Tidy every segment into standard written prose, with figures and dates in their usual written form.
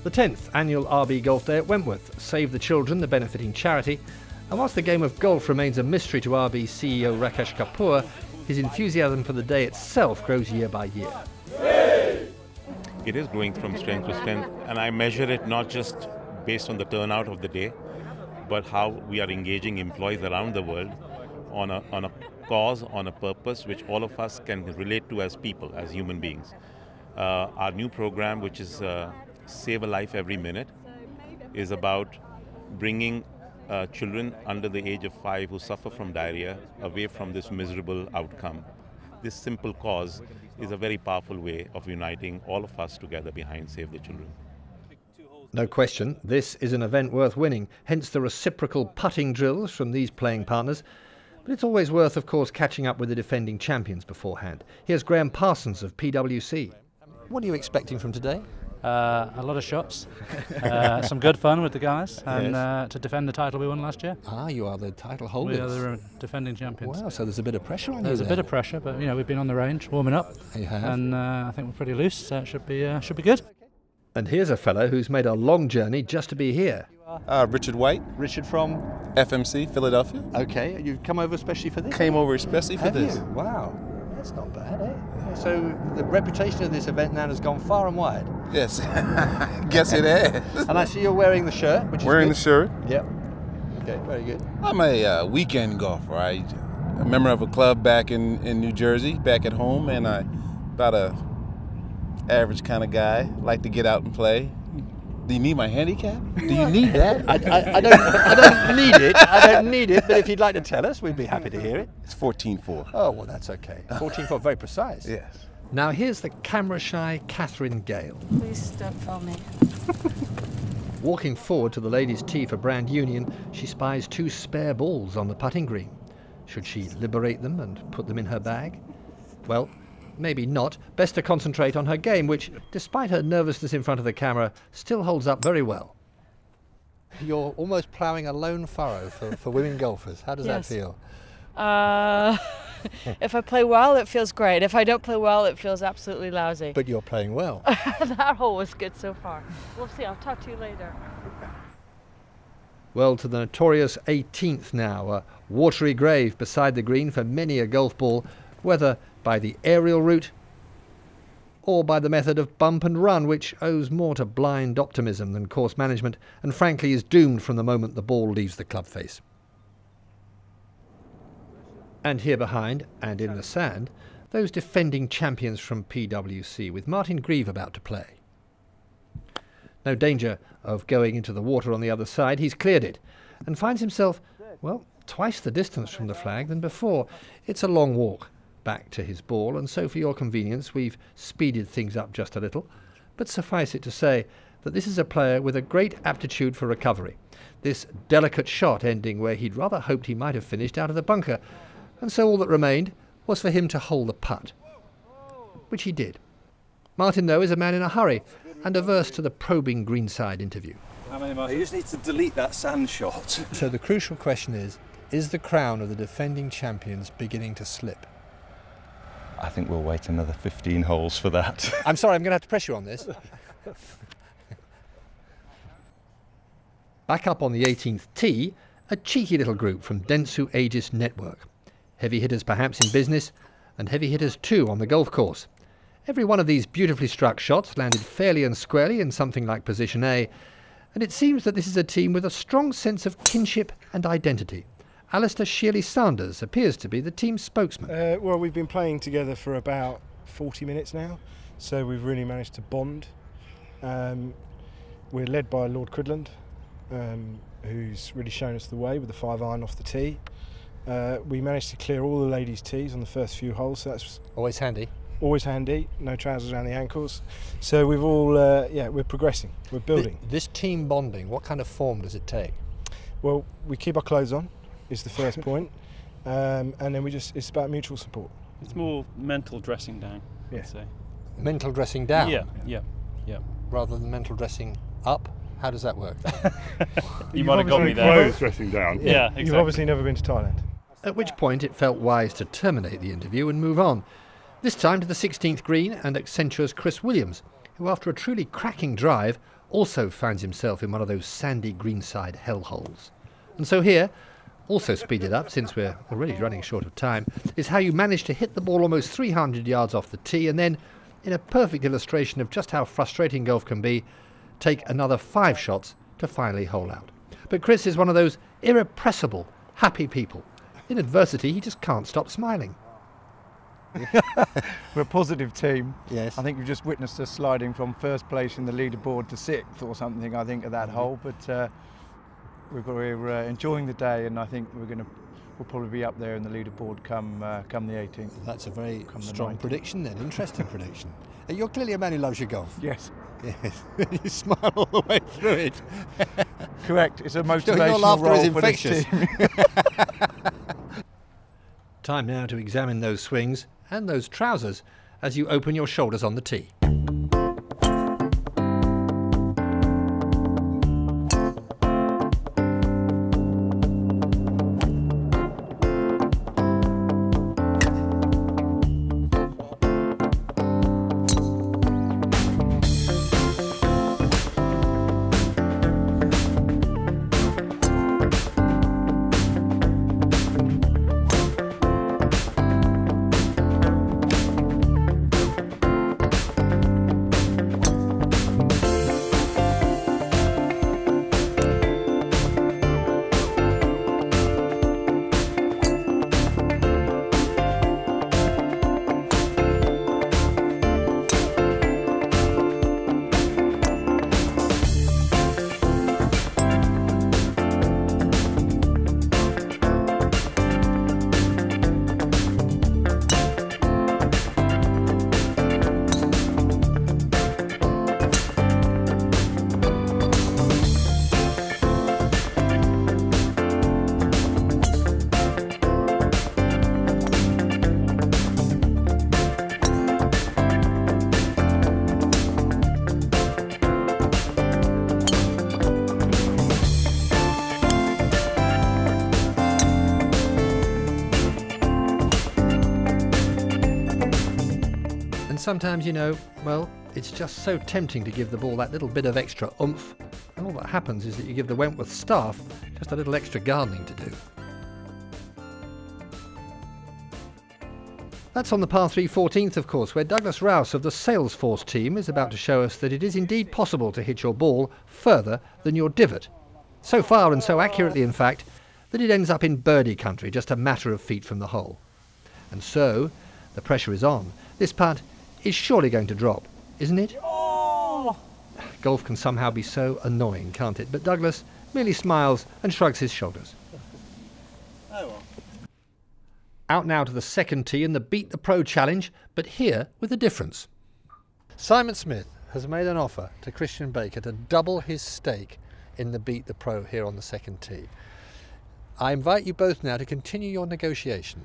The 10th annual RB Golf Day at Wentworth, Save the Children, the benefiting charity. And whilst the game of golf remains a mystery to RB CEO Rakesh Kapoor, his enthusiasm for the day itself grows year by year. It is growing from strength to strength, and I measure it not just based on the turnout of the day, but how we are engaging employees around the world on a cause, on a purpose, which all of us can relate to as people, as human beings. Our new program, which is Save a Life Every Minute, is about bringing children under the age of 5 who suffer from diarrhea away from this miserable outcome. This simple cause is a very powerful way of uniting all of us together behind Save the Children. No question, this is an event worth winning, hence the reciprocal putting drills from these playing partners. But it's always worth, of course, catching up with the defending champions beforehand. Here's Graham Parsons of PwC. What are you expecting from today? A lot of shots, some good fun with the guys, and to defend the title we won last year. Ah, you are the title holders. We are the defending champions. Wow, so there's a bit of pressure on you. There's a bit of pressure, but you know we've been on the range warming up, you have. And I think we're pretty loose, so it should be good. And here's a fellow who's made a long journey just to be here. Richard White. Richard from? FMC, Philadelphia. Okay, you've come over especially for this? Came over especially for this. Wow, that's not bad, eh? So the reputation of this event now has gone far and wide. Yes, guess it has. And I see you're wearing the shirt, which is wearing good. the shirt. Yep. Okay, very good. I'm a weekend golfer. I'm a member of a club back in New Jersey, back at home, and I'm about a average kind of guy. Like to get out and play. Do you need my handicap? Do you need that? I don't need it. I don't need it. But if you'd like to tell us, we'd be happy to hear it. It's 14-4. Oh, well, that's okay. 14-4, very precise. Yes. Now here's the camera-shy Catherine Gale. Please don't film me. Walking forward to the ladies' tee for Brand Union, she spies 2 spare balls on the putting green. Should she liberate them and put them in her bag? Well, maybe not. Best to concentrate on her game, which, despite her nervousness in front of the camera, still holds up very well. You're almost ploughing a lone furrow for women golfers. How does that feel? If I play well, it feels great. If I don't play well, it feels absolutely lousy. But you're playing well. That hole was good so far. We'll see. I'll talk to you later. Well, to the notorious 18th now, a watery grave beside the green for many a golf ball, whether by the aerial route or by the method of bump and run, which owes more to blind optimism than course management, and frankly is doomed from the moment the ball leaves the club face. And here behind, and in the sand, those defending champions from PwC, with Martin Grieve about to play. No danger of going into the water on the other side. He's cleared it and finds himself, well, twice the distance from the flag than before. It's a long walk back to his ball, and so for your convenience we've speeded things up just a little. But suffice it to say that this is a player with a great aptitude for recovery. This delicate shot ending where he'd rather hoped he might have finished out of the bunker. And so all that remained was for him to hold the putt, which he did. Martin, though, is a man in a hurry and averse to the probing greenside interview. You just need to delete that sand shot. So the crucial question is the crown of the defending champions beginning to slip? I think we'll wait another 15 holes for that. I'm sorry, I'm going to have to press you on this. Back up on the 18th tee, a cheeky little group from Dentsu Aegis Network. Heavy hitters perhaps in business, and heavy hitters too on the golf course. Every one of these beautifully struck shots landed fairly and squarely in something like position A, and it seems that this is a team with a strong sense of kinship and identity. Alistair Shearley-Sanders appears to be the team's spokesman. Well, we've been playing together for about 40 minutes now, so we've really managed to bond. We're led by Lord Cridland, who's really shown us the way with the 5-iron off the tee. We managed to clear all the ladies' tees on the first few holes, so that's always handy. Always handy, no trousers around the ankles. So we've all, we're progressing, we're building. This team bonding, what kind of form does it take? Well, we keep our clothes on, is the first point, and then it's about mutual support. It's more mental dressing down, I'd say. Mental dressing down? Yeah. Rather than mental dressing up? How does that work? You might have got me there. Clothes dressing down. Yeah, exactly. You've obviously never been to Thailand. At which point it felt wise to terminate the interview and move on. This time to the 16th green and Accenture's Chris Williams, who after a truly cracking drive also finds himself in one of those sandy greenside hellholes. And so here, also speeded up since we're already running short of time, is how you manage to hit the ball almost 300 yards off the tee and then, in a perfect illustration of just how frustrating golf can be, take another 5 shots to finally hole out. But Chris is one of those irrepressible, happy people. In adversity, he just can't stop smiling. We're a positive team. Yes. I think we've just witnessed us sliding from first place in the leaderboard to 6th or something, I think, at that hole. But we're enjoying the day, and I think we'll probably be up there in the leaderboard come the 18th. That's a very strong prediction then, interesting prediction. You're clearly a man who loves your golf. Yes. Yes. You smile all the way through it. Correct. It's a motivational your laughter role is for this infectious. team. Time now to examine those swings and those trousers as you open your shoulders on the tee. Sometimes, you know, well, it's just so tempting to give the ball that little bit of extra oomph, and all that happens is that you give the Wentworth staff just a little extra gardening to do. That's on the par 3 14th, of course, where Douglas Rouse of the Salesforce team is about to show us that it is indeed possible to hit your ball further than your divot. So far and so accurately, in fact, that it ends up in birdie country, just a matter of feet from the hole. And so, the pressure is on. This putt is surely going to drop, isn't it? Oh! Golf can somehow be so annoying, can't it? But Douglas merely smiles and shrugs his shoulders. Oh well. Out now to the second tee in the Beat the Pro challenge, but here with a difference. Simon Smith has made an offer to Christian Baker to double his stake in the Beat the Pro here on the second tee. I invite you both now to continue your negotiation.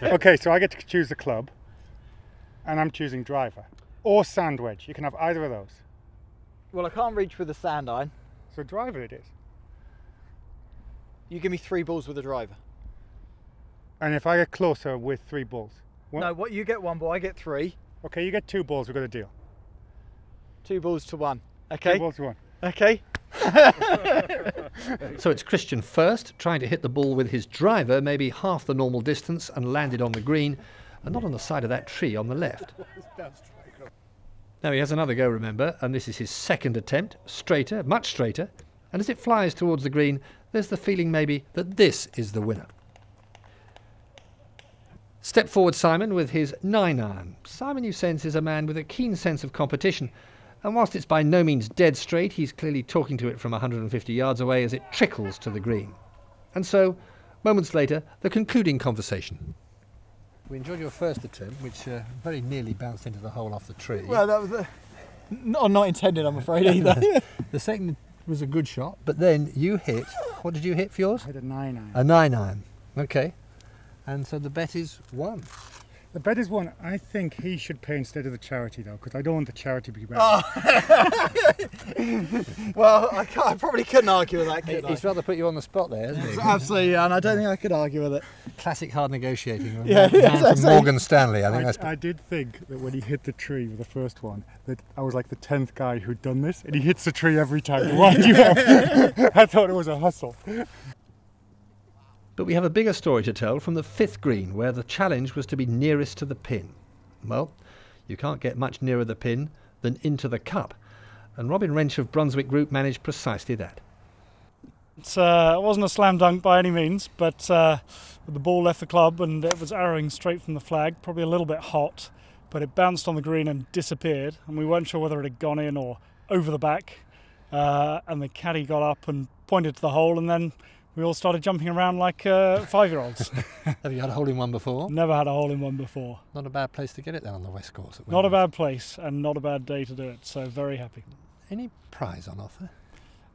Okay, so I get to choose the club, and I'm choosing driver or sand wedge. You can have either of those. Well, I can't reach with the sand iron. So driver it is. You give me 3 balls with a driver. And if I get closer with 3 balls? No, what you get 1 ball, I get 3. Okay, you get 2 balls, we've got a deal. 2 balls to 1. Okay. 2 balls to 1. Okay. So it's Christian first, trying to hit the ball with his driver, maybe half the normal distance, and landed on the green, and not on the side of that tree on the left. Now he has another go, remember, and this is his second attempt, straighter, much straighter, and as it flies towards the green, there's the feeling maybe that this is the winner. Step forward Simon with his 9-iron. Simon, you sense, is a man with a keen sense of competition, and whilst it's by no means dead straight, he's clearly talking to it from 150 yards away as it trickles to the green. And so, moments later, the concluding conversation. We enjoyed your first attempt, which very nearly bounced into the hole off the tree. Well, that was not intended, I'm afraid, either. The second was a good shot, but then you hit, what did you hit for yours? I hit a 9-iron. A 9-iron, okay. And so the bet is 1. The Bedders one, I think he should pay instead of the charity though, because I don't want the charity to be better. Oh. Well, I probably couldn't argue with that, could I? He's rather put you on the spot there, hasn't he? Absolutely, yeah, and I don't think I could argue with it. Classic hard negotiating. Yeah, From Morgan Stanley, I think that's. I did think that when he hit the tree with the first one, that I was like the 10th guy who'd done this, and he hits the tree every time to wind you up. I thought it was a hustle. But we have a bigger story to tell from the 5th green, where the challenge was to be nearest to the pin. Well, you can't get much nearer the pin than into the cup, and Robin Wrench of Brunswick Group managed precisely that. It wasn't a slam dunk by any means, but the ball left the club and it was arrowing straight from the flag, probably a little bit hot, but it bounced on the green and disappeared, and we weren't sure whether it had gone in or over the back, and the caddy got up and pointed to the hole, and then we all started jumping around like 5-year-olds. Have you had a hole-in-one before? Never had a hole-in-one before. Not a bad place to get it then on the West Course. Not a bad place and not a bad day to do it, so very happy. Any prize on offer?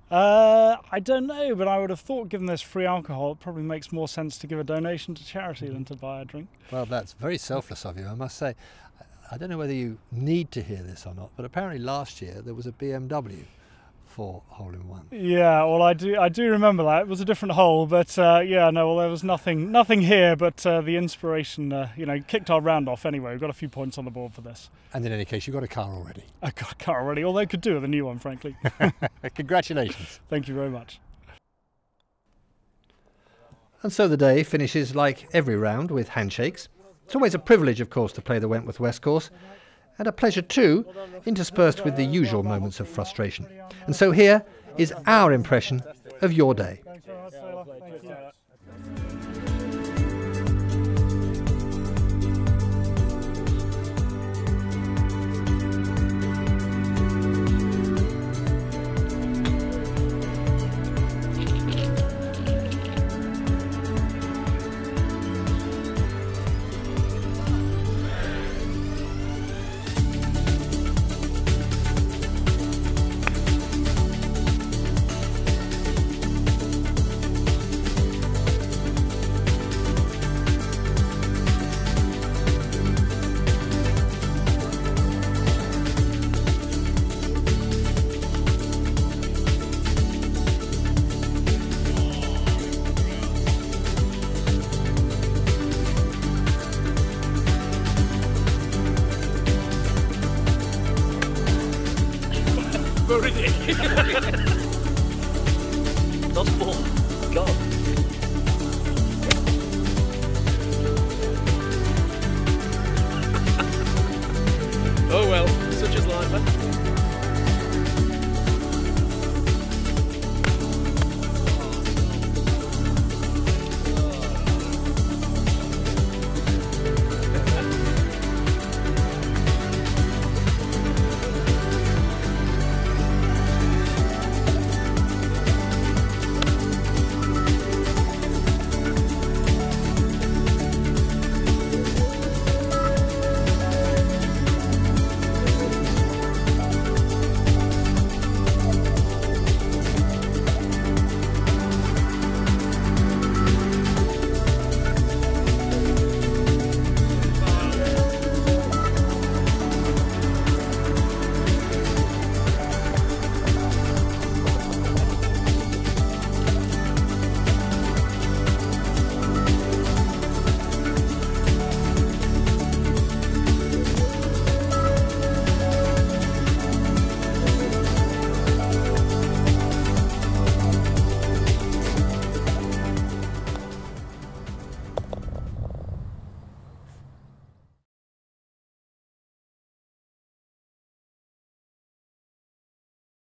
I don't know, but I would have thought given there's free alcohol, it probably makes more sense to give a donation to charity than to buy a drink. Well, that's very selfless of you, I must say. I don't know whether you need to hear this or not, but apparently last year there was a BMW for hole-in-one. Yeah, well, I do remember that. It was a different hole, but yeah, no, well, there was nothing here, but the inspiration, kicked our round off anyway. We've got a few points on the board for this. And in any case, you've got a car already. I got a car already, although I could do with a new one, frankly. Congratulations. Thank you very much. And so the day finishes like every round with handshakes. It's always a privilege, of course, to play the Wentworth West Course, and a pleasure too, interspersed with the usual moments of frustration. And so here is our impression of your day. That's ball. God.